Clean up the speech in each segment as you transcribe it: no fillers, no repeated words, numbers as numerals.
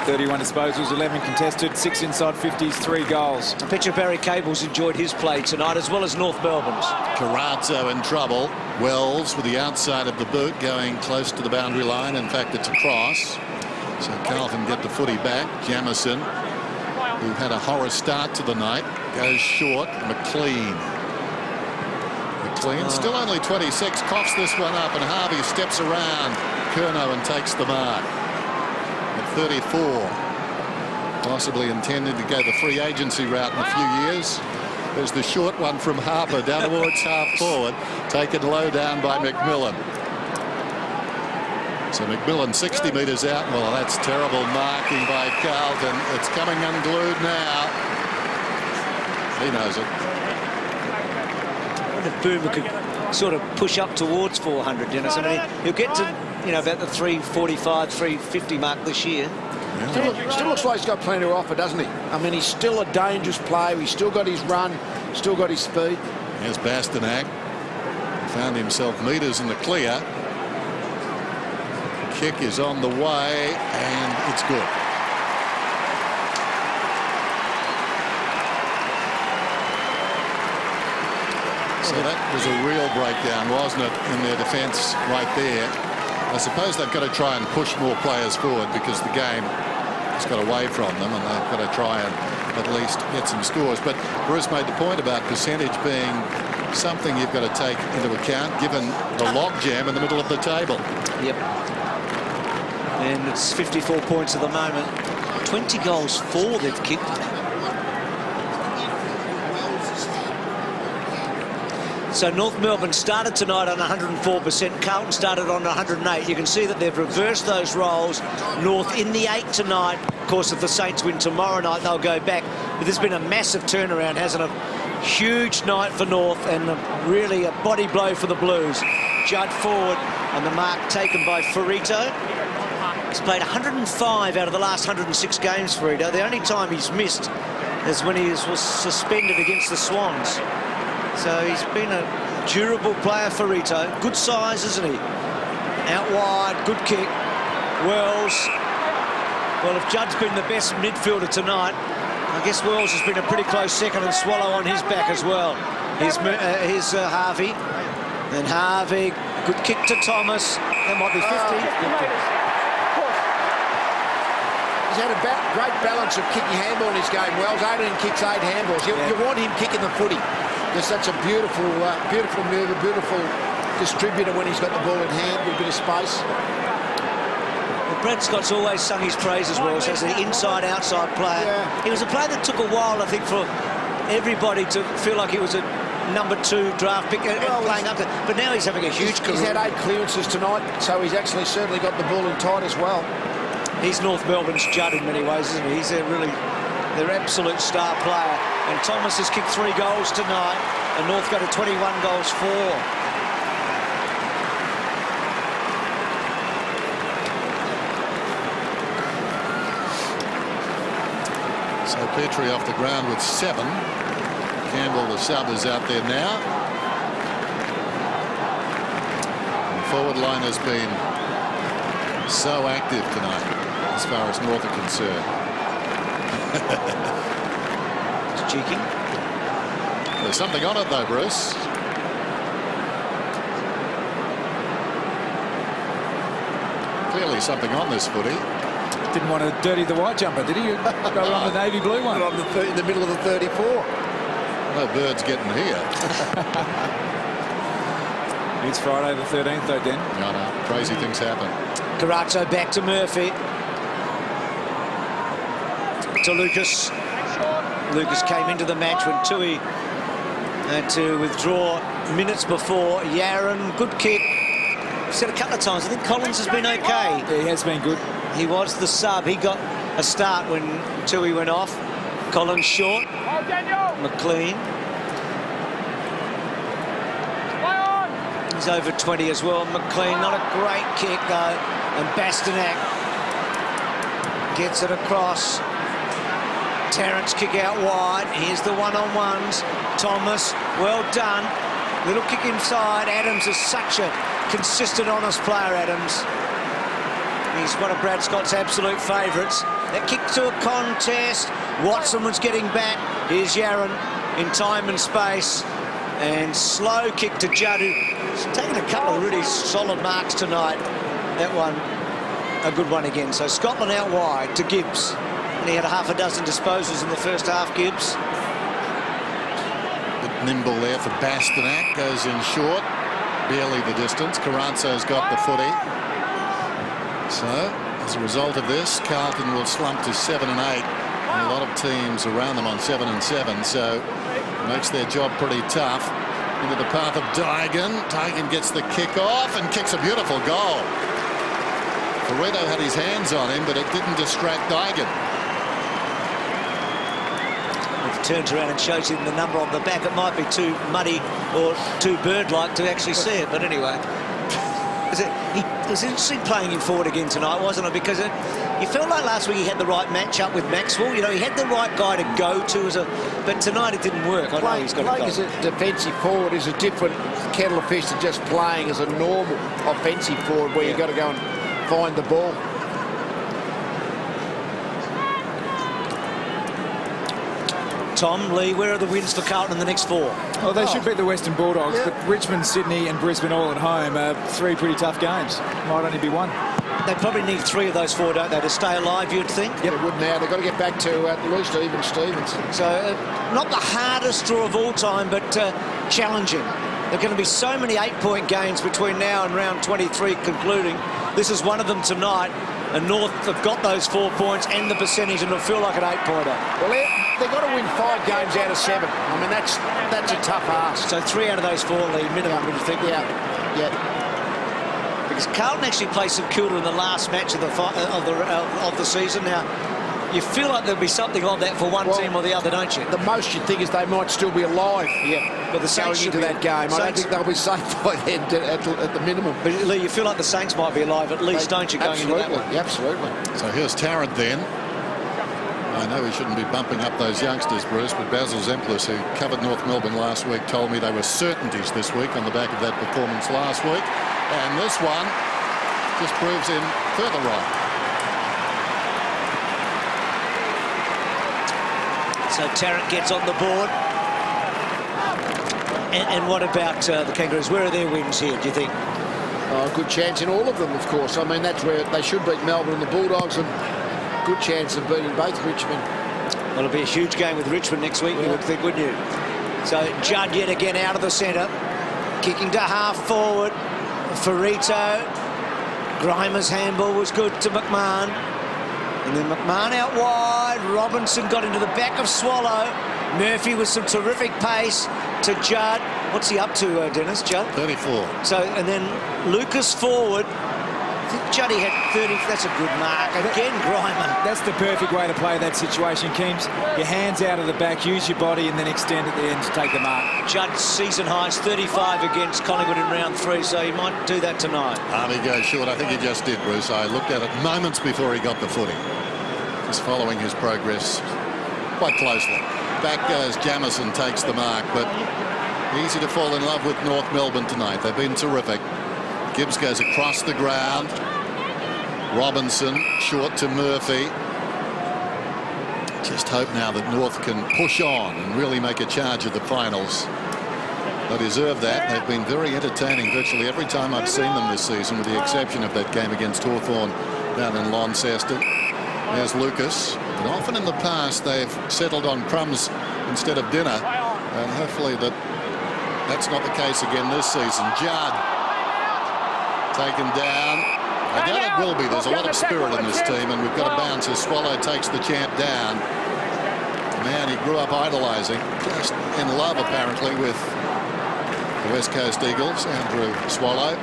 31 disposals, 11 contested, 6 inside 50s, 3 goals. I bet you Barry Cable's enjoyed his play tonight, as well as North Melbourne's. Carlton in trouble. Wells with the outside of the boot going close to the boundary line. In fact, it's a cross. So Carlton get the footy back. Jamison, who had a horror start to the night, goes short. McLean still only 26, coughs this one up, and Harvey steps around Curnow and takes the mark. At 34, possibly intended to go the free agency route in a few years. There's the short one from Harper down towards half forward, taken low down by McMillan. So McMillan 60 metres out. Well, that's terrible marking by Carlton. It's coming unglued now. He knows it. If Boomer could sort of push up towards 400, Dennis. I mean, he'll get to, you know, about the 345, 350 mark this year. Yeah. Still looks like he's got plenty to offer, doesn't he? I mean, he's still a dangerous player. He's still got his run, still got his speed. Here's Bastanak. Found himself metres in the clear. Kick is on the way, and it's good. So that was a real breakdown, wasn't it, in their defence right there. I suppose they've got to try and push more players forward because the game has got away from them, and they've got to try and at least get some scores. But Bruce made the point about percentage being something you've got to take into account given the logjam in the middle of the table. Yep. And it's 54 points at the moment. 20 goals for they've kicked. So North Melbourne started tonight on 104%. Carlton started on 108. You can see that they've reversed those roles. North in the 8 tonight. Of course, if the Saints win tomorrow night, they'll go back. But there's been a massive turnaround, hasn't it? Huge night for North, and really a body blow for the Blues. Judd forward, and the mark taken by Ferrito. He's played 105 out of the last 106 games, Ferrito. The only time he's missed is when he was suspended against the Swans. So he's been a durable player, Ferrito. Good size, isn't he? Out wide, good kick. Wells. Well, if Judd's been the best midfielder tonight, I guess Wells has been a pretty close second, and Swallow on his back as well. Here's Harvey. And Harvey, good kick to Thomas. That might be 50. He's had a great balance of kicking handball in his game. Wells, 18 kicks, 8 handballs. You want him kicking the footy. There's such a beautiful mover, beautiful distributor when he's got the ball in hand with a bit of space. Well, Brad Scott's always sung his praises, Wells, as an inside-outside player. Yeah. He was a player that took a while, I think, for everybody to feel like he was a number 2 draft pick and playing up to, but now he's having a huge career. He's had 8 clearances tonight, so he's actually certainly got the ball in tight as well. He's North Melbourne's Judd in many ways, isn't he? He's their absolute star player. And Thomas has kicked 3 goals tonight, and North go to 21 goals for. So Petrie off the ground with 7. Campbell, the sub, is out there now. The forward line has been so active tonight as far as North are concerned. It's cheeky. There's something on it though, Bruce. Clearly something on this footy. Didn't want to dirty the white jumper, did he? Go on the navy blue one. On in the middle of the 34. No birds getting here. It's Friday the 13th though, Den. No, no, crazy things happen. Caracho back to Murphy. To Lucas. Lucas came into the match when Tui had to withdraw minutes before. Yaron, good kick. I've said a couple of times, I think Collins has been okay. Yeah, he has been good. He was the sub. He got a start when Tui went off. Collins short. McLean. He's over 20 as well. McLean, not a great kick though. And Bastanak gets it across. Terrence kick out wide. Here's the one-on-ones. Thomas, well done. Little kick inside. Adams is such a consistent, honest player, Adams. He's one of Brad Scott's absolute favourites. That kick to a contest. Watson was getting back. Here's Yaron in time and space. And slow kick to Judd, who's taken a couple of really solid marks tonight. That one, a good one again. So Scotland out wide to Gibbs. And he had a half a dozen disposals in the first half, Gibbs. Bit nimble there for Bastanak. Goes in short. Barely the distance. Carranzo's got the footy. So, as a result of this, Carlton will slump to 7 and 8. And a lot of teams around them on 7 and 7. So, it makes their job pretty tough. Into the path of Dygan. Dygan gets the kick off and kicks a beautiful goal. Ferretto had his hands on him, but it didn't distract Dygan. If it turns around and shows him the number on the back, it might be too muddy or too bird-like to actually see it. But anyway, it was interesting playing him forward again tonight, wasn't it? Because you felt like last week he had the right match-up with Maxwell. You know, he had the right guy to go to but tonight it didn't work. I know he's got playing as a defensive forward is a different kettle of fish than just playing as a normal offensive forward where you've got to go and find the ball. Tom, Lee, where are the wins for Carlton in the next 4? Well, they should beat the Western Bulldogs, but Richmond, Sydney and Brisbane all at home are 3 pretty tough games. Might only be 1. They probably need 3 of those 4, don't they, to stay alive, you'd think? Yep. They would now. They've got to get back to at least even Stevens. So, not the hardest draw of all time, but challenging. There are going to be so many 8-point games between now and round 23 concluding. This is one of them tonight. And North have got those 4 points and the percentage, and it'll feel like an 8-pointer. Well, they've got to win 5 games out of 7. I mean, that's a tough ask. So 3 out of those 4 lead minimum, would you think? Yeah. Because Carlton actually played St Kilda in the last match of the season. Now, you feel like there'll be something like that for one team or the other, don't you? The most you think is they might still be alive. Yeah. But the Saints going into that game. I don't think they'll be safe by then at the minimum. But Lee, you feel like the Saints might be alive at least, don't you, going into that one? Absolutely. So here's Tarrant then. I know we shouldn't be bumping up those youngsters, Bruce, but Basil Zemplis, who covered North Melbourne last week, told me they were certainties this week on the back of that performance last week. And this one just proves him further right. So Tarrant gets on the board. And what about the Kangaroos? Where are their wins here, do you think? Good chance in all of them, of course. I mean, that's where they should beat Melbourne and the Bulldogs, and good chance of beating both Richmond. Well, it'll be a huge game with Richmond next week, you would think, wouldn't you? So Judd yet again out of the centre. Kicking to half forward. Ferretto. Grimer's handball was good to McMahon. And then McMahon out wide. Robinson got into the back of Swallow. Murphy with some terrific pace to Judd. What's he up to, Dennis, Judd? 34. So, and then Lucas forward. I think Juddy had 30. That's a good mark. Again, Grimer. That's the perfect way to play that situation, Keems. Your hands out of the back, use your body, and then extend at the end to take the mark. Judd's season highs 35 against Collingwood in round 3, so he might do that tonight. He goes short. I think he just did, Bruce. I looked at it moments before he got the footy. Just following his progress quite closely. Back goes Jamison, takes the mark, but easy to fall in love with North Melbourne tonight. They've been terrific. Gibbs goes across the ground. Robinson short to Murphy. Just hope now that North can push on and really make a charge of the finals. They deserve that. They've been very entertaining virtually every time I've seen them this season, with the exception of that game against Hawthorn down in Launceston. There's Lucas. But often in the past they've settled on crumbs instead of dinner, and hopefully that's not the case again this season. Judd taken down. I doubt it will be. There's a lot of spirit in this team, and we've got a bounce as Swallow takes the champ down. A man he grew up idolising, just in love apparently with the West Coast Eagles, Andrew Swallow.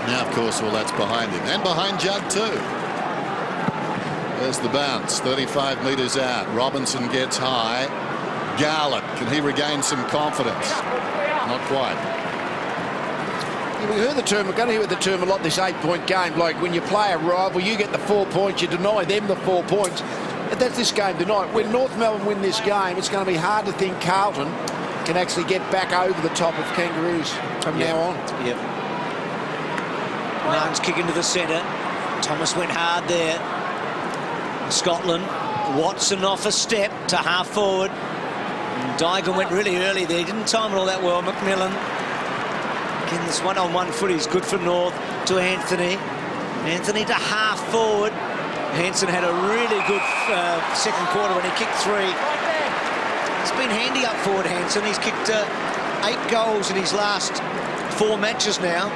Now, of course, all that's behind him, and behind Judd too. There's the bounce, 35 metres out. Robinson gets high. Garland, can he regain some confidence? Not quite. We heard the term, we're going to hear the term a lot, this 8-point game. Like when you play a rival, you get the 4 points, you deny them the 4 points. And that's this game tonight. When North Melbourne win this game, it's going to be hard to think Carlton can actually get back over the top of Kangaroos from now on. Yep. Martin's kick into the centre. Thomas went hard there. Scotland. Watson off a step to half forward. And Dygan went really early there. He didn't time it all that well. McMillan. Again, this one-on-one footy is good for North. To Anthony. Anthony to half forward. Hansen had a really good second quarter when he kicked 3. He's been handy up forward, Hansen. He's kicked 8 goals in his last 4 matches now.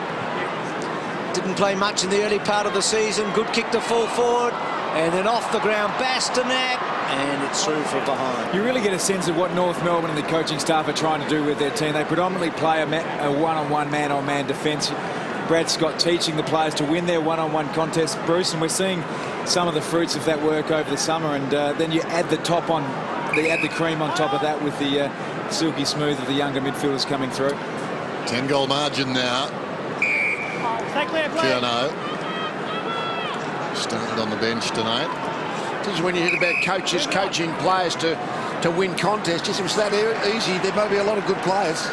Didn't play much in the early part of the season. Good kick to full forward. And then off the ground, Bastanak. And it's through from behind. You really get a sense of what North Melbourne and the coaching staff are trying to do with their team. They predominantly play a one-on-one, man-on-man defence. Brad Scott teaching the players to win their one-on-one contests, Bruce, and we're seeing some of the fruits of that work over the summer. And then you add the cream on top of that with the silky smooth of the younger midfielders coming through. 10-goal margin now. Curnow started on the bench tonight. This is when you hear about coaches coaching players to win contests. If it was that easy, there might be a lot of good players.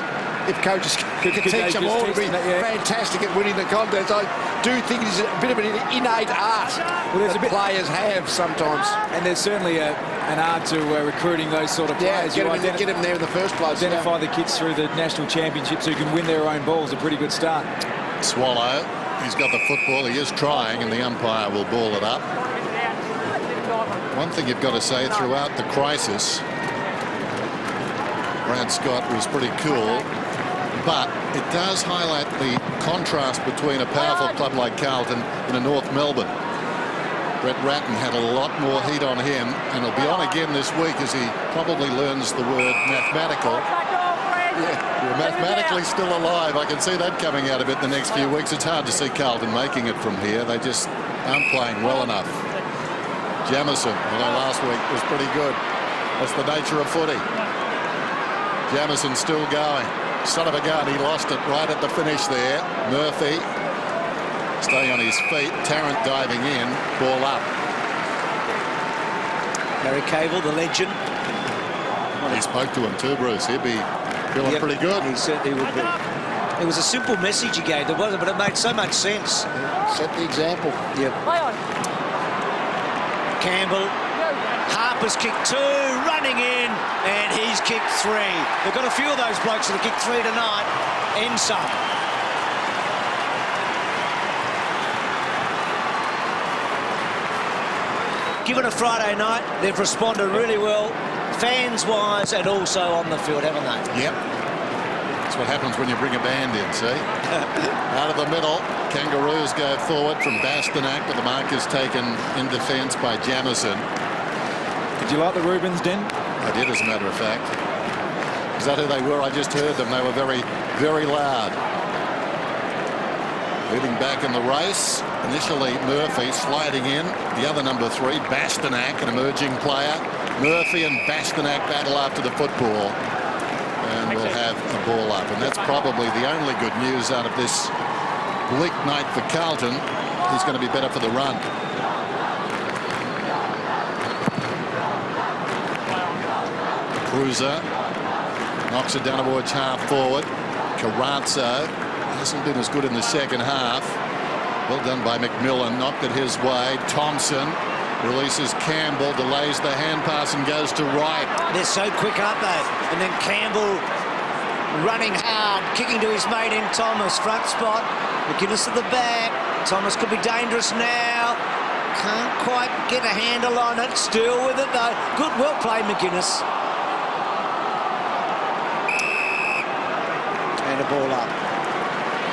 If coaches could teach them all to be fantastic at winning the contest. I do think it's a bit of an innate art that players have sometimes. And there's certainly an art to recruiting those sort of players. Get them there in the first place. Identify the kids through the national championships who can win their own balls. A pretty good start. Swallow, he's got the football. He is trying, and the umpire will ball it up. One thing you've got to say throughout the crisis, Brad Scott was pretty cool. But it does highlight the contrast between a powerful club like Carlton and a North Melbourne. Brett Ratton had a lot more heat on him, and he'll be on again this week as he probably learns the word mathematical. You're mathematically still alive. I can see that coming out of it the next few weeks. It's hard to see Carlton making it from here. They just aren't playing well enough. Jamison, although last week was pretty good. That's the nature of footy. Jamison still going. Son of a gun, he lost it right at the finish there. Murphy staying on his feet. Tarrant diving in. Ball up. Gary Cable, the legend. He spoke to him too, Bruce. He'd be feeling pretty good. He certainly would be. It was a simple message he gave, there wasn't, but it made so much sense. Set the example. Yep. Campbell. Harper's kicked 2, running in, and he's kicked 3. They've got a few of those blokes that have kicked 3 tonight. End some. Given a Friday night, they've responded really well, fans-wise and also on the field, haven't they? Yep. That's what happens when you bring a band in, see? Out of the middle, Kangaroos go forward from Bastanak, but the mark is taken in defence by Jamison. Did you like the Rubens, Den? I did, as a matter of fact. Is that who they were? I just heard them. They were very, very loud. Moving back in the race. Initially, Murphy sliding in. The other number 3, Bastanak, an emerging player. Murphy and Bastanak battle after the football. And we'll have the ball up. And that's probably the only good news out of this bleak night for Carlton. He's going to be better for the run. Cruiser knocks it down towards half forward. Carrazzo hasn't been as good in the second half. Well done by McMillan. Knocked it his way. Thompson releases Campbell, delays the hand pass and goes to right. They're so quick, aren't they? And then Campbell running hard, kicking to his mate in Thomas. Front spot. McInnes at the back. Thomas could be dangerous now. Can't quite get a handle on it. Still with it though. Good, well played, McInnes. And a ball up.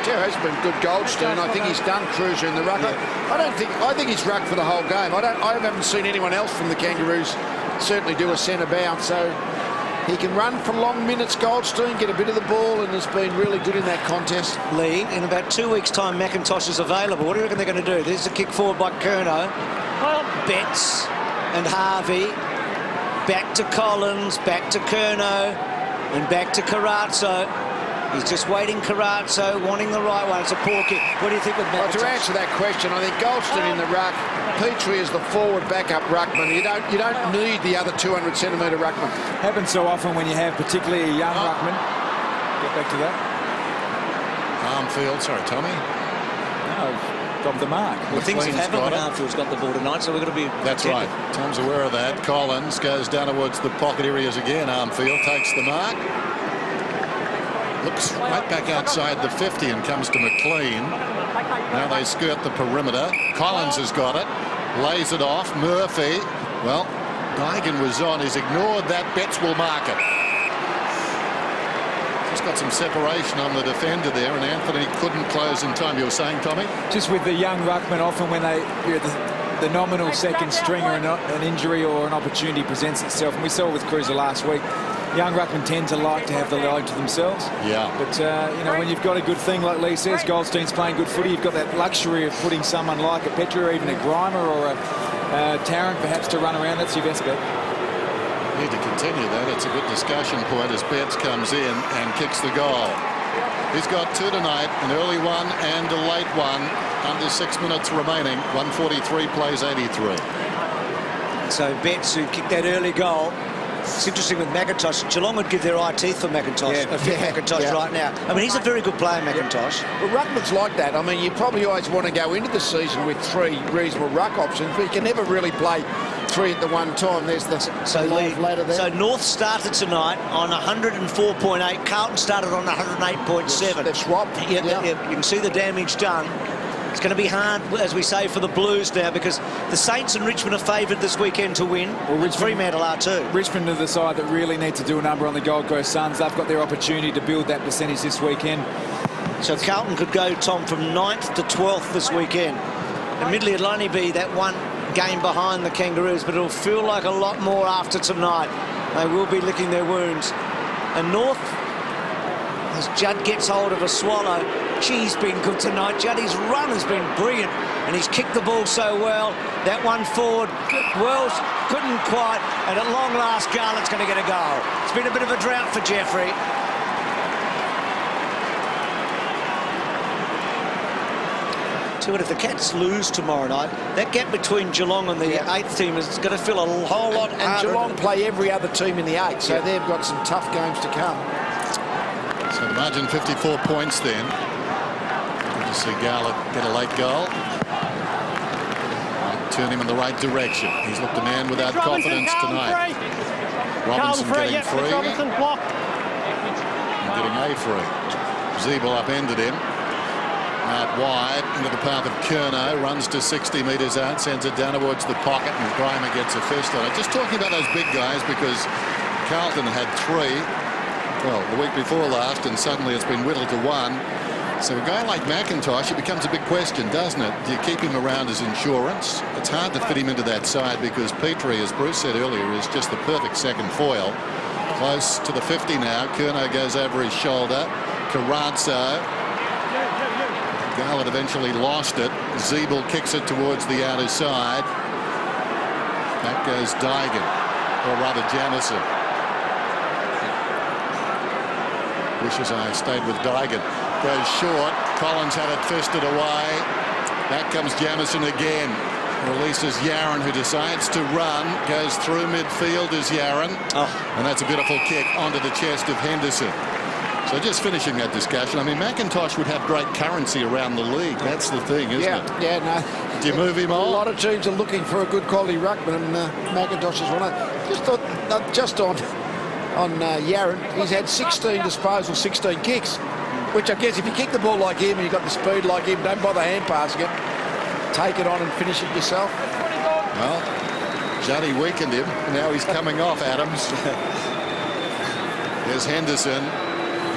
Joe has been good, Goldstein. I think he's done Cruiser in the ruck. Yeah. I think he's rucked for the whole game. I haven't seen anyone else from the Kangaroos certainly do a centre bounce. So he can run for long minutes, Goldstein, get a bit of the ball, and has been really good in that contest. Lee, in about 2 weeks' time, McIntosh is available. What do you reckon they're going to do? There's a kick forward by Curnow. Betts and Harvey. Back to Collins, back to Curnow, and back to Carrazzo. He's just waiting Carrazzo, wanting the right one. It's a poor kick. What do you think with McIntosh? Well, to answer that question, I think Goldstein in the ruck, Petrie is the forward backup ruckman. You don't need the other 200-centimetre ruckman. Happens so often when you have particularly a young ruckman. Get back to that. Armfield, sorry, Tommy. No, of the mark. Well, things that happen when Armfield's got the ball tonight, so we've got to be... That's right. Tom's aware of that. Collins goes down towards the pocket areas again. Armfield takes the mark. Looks right back outside the 50 and comes to McLean. Now they skirt the perimeter. Collins has got it. Lays it off. Murphy. Well, Dygan was on. He's ignored that. Betts will mark it. Just got some separation on the defender there, and Anthony couldn't close in time. You were saying, Tommy? Just with the young ruckman, often when they the nominal second stringer, an injury or an opportunity presents itself, and we saw with Cruiser last week, young ruckmen tend to like to have the line to themselves. Yeah. But, you know, when you've got a good thing, like Lee says, Goldstein's playing good footy, you've got that luxury of putting someone like a Petrie or even a Grimer or a Tarrant perhaps to run around. That's your best bet. Need to continue that. It's a good discussion point as Betts comes in and kicks the goal. He's got 2 tonight, an early one and a late one. Under 6 minutes remaining. 143 plays 83. So Betts, who kicked that early goal. It's interesting with McIntosh. Geelong would give their eye teeth for McIntosh. McIntosh right now. I mean, he's a very good player, McIntosh. Well, ruckman's like that. I mean, you probably always want to go into the season with 3 reasonable ruck options, but you can never really play 3 at the one time. There's the ladder there. So North started tonight on 104.8. Carlton started on 108.7. They've swapped. You can see the damage done. It's going to be hard, as we say, for the Blues now, because the Saints and Richmond are favoured this weekend to win. Well, Fremantle are too. Richmond are the side that really need to do a number on the Gold Coast Suns. They've got their opportunity to build that percentage this weekend. So Carlton could go, Tom, from 9th to 12th this weekend. Admittedly, it'll only be that one game behind the Kangaroos, but it'll feel like a lot more after tonight. They will be licking their wounds. And North, as Judd gets hold of a swallow, he's been good tonight. Juddy's run has been brilliant, and he's kicked the ball so well. That one forward, Wells couldn't quite, and at long last, Garlett's going to get a goal. It's been a bit of a drought for Jeffrey. So if the Cats lose tomorrow night, that gap between Geelong and the 8th team is going to feel a whole lot harder. And Geelong play every other team in the 8th, so they've got some tough games to come. So the margin 54 points then. Good to see Garlett get a late goal. Turn him in the right direction. He's looked a man without confidence tonight. Robinson getting free. Robinson blocked. And getting a free. Zeeble upended him. Out wide into the path of Curnow, runs to 60 metres out, sends it down towards the pocket, and Grimer gets a fist on it. Just talking about those big guys, because Carlton had 3, well, the week before last, and suddenly it's been whittled to 1. So a guy like McIntosh, it becomes a big question, doesn't it? Do you keep him around as insurance? It's hard to fit him into that side because Petrie, as Bruce said earlier, is just the perfect second foil. Close to the 50 now. Curnow goes over his shoulder. Carrazzo. Garlett eventually lost it. Zeeble kicks it towards the outer side. Back goes Dygan, or rather Jamison. Wishes I stayed with Dygan. Goes short. Collins had it fisted away. Back comes Jamison again. Releases Yaron, who decides to run. Goes through midfield as Yaron. And that's a beautiful kick onto the chest of Henderson. So just finishing that discussion, I mean, McIntosh would have great currency around the league. That's the thing, isn't it? Yeah, no. Do you move him on? A lot of teams are looking for a good quality ruckman, and McIntosh is one. I just thought, just on Yaron, he's had 16 disposals, 16 kicks, which I guess if you kick the ball like him and you've got the speed like him, don't bother hand passing it. Take it on and finish it yourself. Well, Juddy weakened him. Now he's coming off Adams. There's Henderson.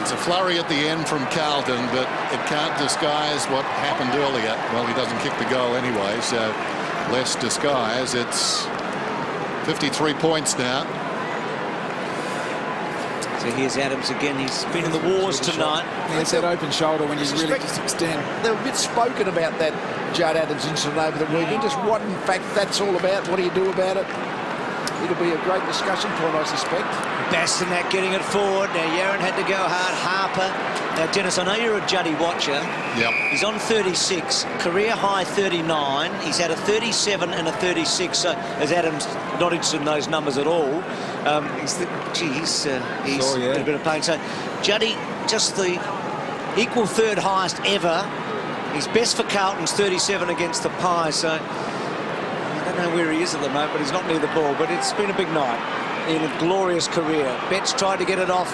It's a flurry at the end from Carlton, but it can't disguise what happened earlier. Well, he doesn't kick the goal anyway, so less disguise. It's 53 points now. So here's Adams again. He's been in the wars tonight. It's that open shoulder when you really just extend. They're a bit spoken about that Judd Adams incident over the weekend. Just what, in fact, that's all about. What do you do about it? It'll be a great discussion point, I suspect. Bastinak getting it forward. Now Yaron had to go hard. Harper. Now, Dennis, I know you're a Juddy watcher. Yep. He's on 36. Career high 39. He's had a 37 and a 36. So, as Adams not interested in those numbers at all, he's in a bit of pain. So, Juddy, just the equal third highest ever His best for Carlton's 37 against the Pies, so I don't know where he is at the moment, but he's not near the ball. But it's been a big night in a glorious career. Betts tried to get it off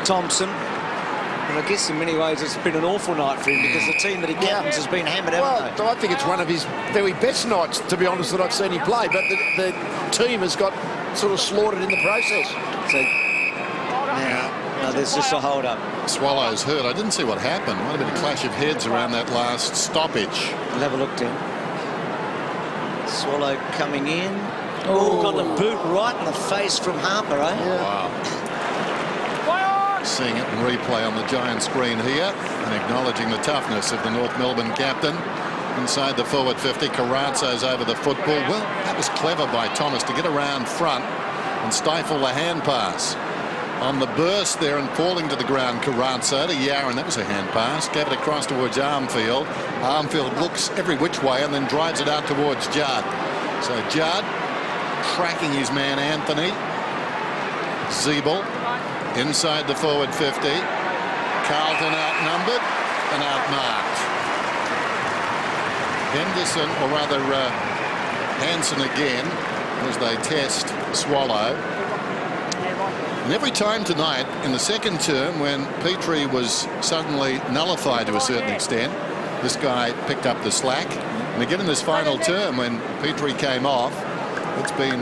Thompson. And I guess in many ways it's been an awful night for him because the team that he captains has been hammered, haven't they? I think it's one of his very best nights, to be honest, that I've seen him play. But the team has got sort of slaughtered in the process. So now there's just a hold-up. Swallows hurt. I didn't see what happened. Might have been a clash of heads around that last stoppage. We'll have a look, Tim. Swallow coming in. Oh, got the boot right in the face from Harper, eh? Yeah. Wow. Seeing it in replay on the giant screen here and acknowledging the toughness of the North Melbourne captain. Inside the forward 50, Carranzo's over the football. Well, that was clever by Thomas to get around front and stifle the hand pass. On the burst there and falling to the ground, Carranzo to Yaron. That was a hand pass. Gave it across towards Armfield. Armfield looks every which way and then drives it out towards Judd. So Judd tracking his man Anthony. Zeeble inside the forward 50. Carlton outnumbered and outmarked. Henderson, or rather Hansen again, as they test Swallow. And every time tonight in the second term when Petrie was suddenly nullified to a certain extent, this guy picked up the slack. And again in this final term when Petrie came off, it's been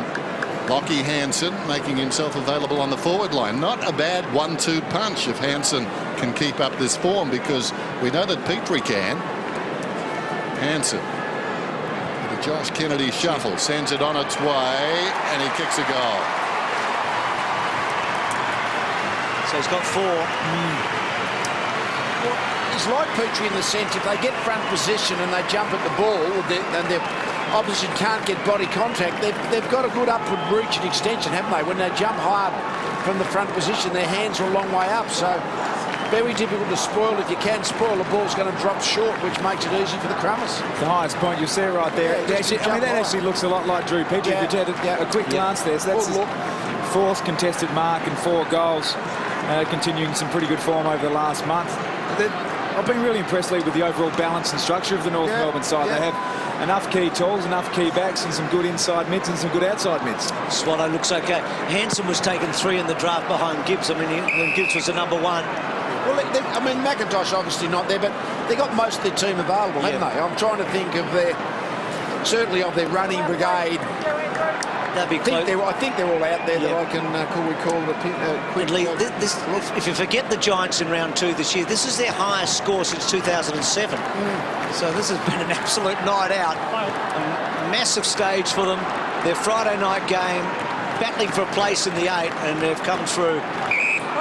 Lockie Hansen making himself available on the forward line. Not a bad 1-2 punch if Hansen can keep up this form, because we know that Petrie can. Hansen, the Josh Kennedy shuffle, sends it on its way, and he kicks a goal. So he's got 4. Well, he's like Petrie in the sense if they get front position and they jump at the ball and their opposition can't get body contact, they've got a good upward reach and extension, haven't they? When they jump hard from the front position, their hands are a long way up. So very difficult to spoil. If you can spoil, the ball's going to drop short, which makes it easy for the Crummers. The highest point you see right there. Yeah, that actually looks a lot like Drew Petrie. Yeah, If you had a quick glance there. So that's his 4th contested mark and 4 goals. Continuing some pretty good form over the last month. I've been really impressed, Lee, with the overall balance and structure of the North Melbourne side. They have enough key tools, enough key backs, and some good inside mids and some good outside mids. Swallow looks okay. Hansen was taken 3 in the draft behind Gibbs. I mean, Gibbs was the number 1. Well, I mean, McIntosh obviously not there, but they got most of their team available, haven't they? I'm trying to think of certainly of their running brigade. That'd be close. I think they're all out there that I can call it a quick Lee, if you forget the Giants in round 2 this year, this is their highest score since 2007. So this has been an absolute night out. A massive stage for them. Their Friday night game, battling for a place in the 8, and they've come through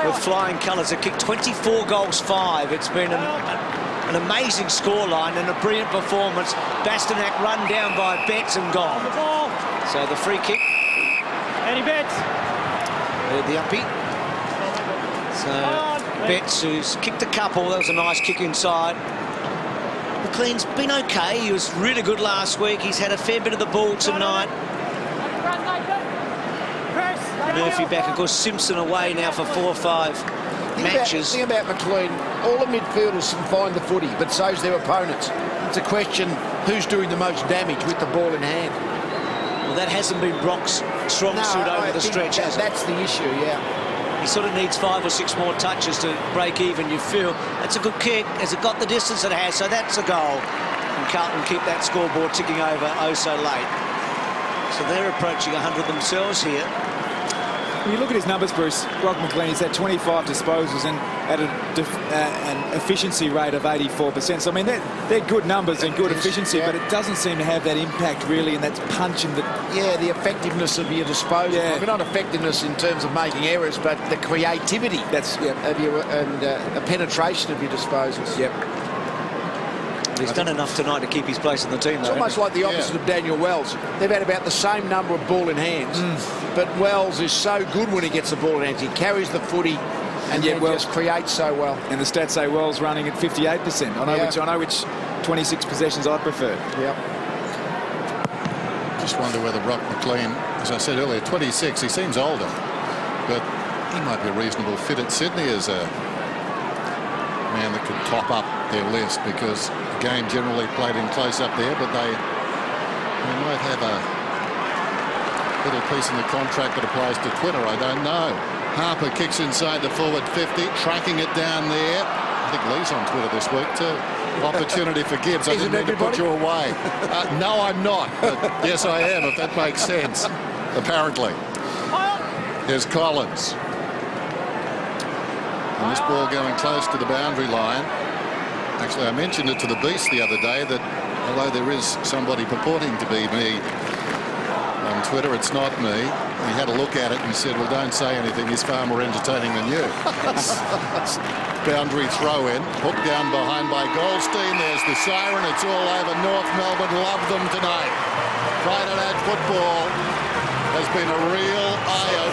with flying colours. They've kicked 24 goals, 5. It's been an amazing scoreline and a brilliant performance. Bastanak run down by Betts and gone. So the free kick. Any Betts? The uppie. So Betts, who's kicked a couple. That was a nice kick inside. McLean's been okay. He was really good last week. He's had a fair bit of the ball tonight. Murphy back, of course. Simpson away now for 4 or 5 matches. The thing about McLean, all the midfielders can find the footy, but so's their opponents. It's a question who's doing the most damage with the ball in hand. Well, that hasn't been Brock's strong suit over the stretch, has it? That's the issue, yeah. He sort of needs 5 or 6 more touches to break even, you feel. That's a good kick. Has it got the distance it has? So that's a goal. And Carlton keep that scoreboard ticking over oh so late. So they're approaching 100 themselves here. When you look at his numbers, Bruce, Brock McLean, he's had 25 disposals and at an efficiency rate of 84%. So, I mean, they're good numbers and good efficiency, but it doesn't seem to have that impact, really, and that's punch in the... Yeah, the effectiveness of your disposal. Yeah. I mean, not effectiveness in terms of making errors, but the creativity of your, and the penetration of your disposals. Yep. He's done enough tonight to keep his place in the team, though. It's almost like the opposite of Daniel Wells. They've had about the same number of ball in hands, but Wells is so good when he gets the ball in hands. He carries the footy and yet Wells just creates so well. And the stats say Wells running at 58%. I know which 26 possessions I'd prefer. Yep. Just wonder whether Brock McLean, as I said earlier, 26, he seems older, but he might be a reasonable fit at Sydney as a man that could top up their list because the game generally played in close up there, but they might have a little piece in the contract that applies to Twitter. I don't know. Harper kicks inside the forward 50, tracking it down there. I think Lee's on Twitter this week too. Opportunity for Gibbs. I didn't mean to put you away. No, I'm not. But yes, I am, if that makes sense. Apparently. Here's Collins. And this ball going close to the boundary line. Actually, I mentioned it to the Beast the other day that although there is somebody purporting to be me on Twitter, it's not me. He had a look at it and he said, well, don't say anything. He's far more entertaining than you. Boundary throw in. Hooked down behind by Goldstein. There's the siren. It's all over. North Melbourne love them tonight. Friday night football has been a real eye-opener.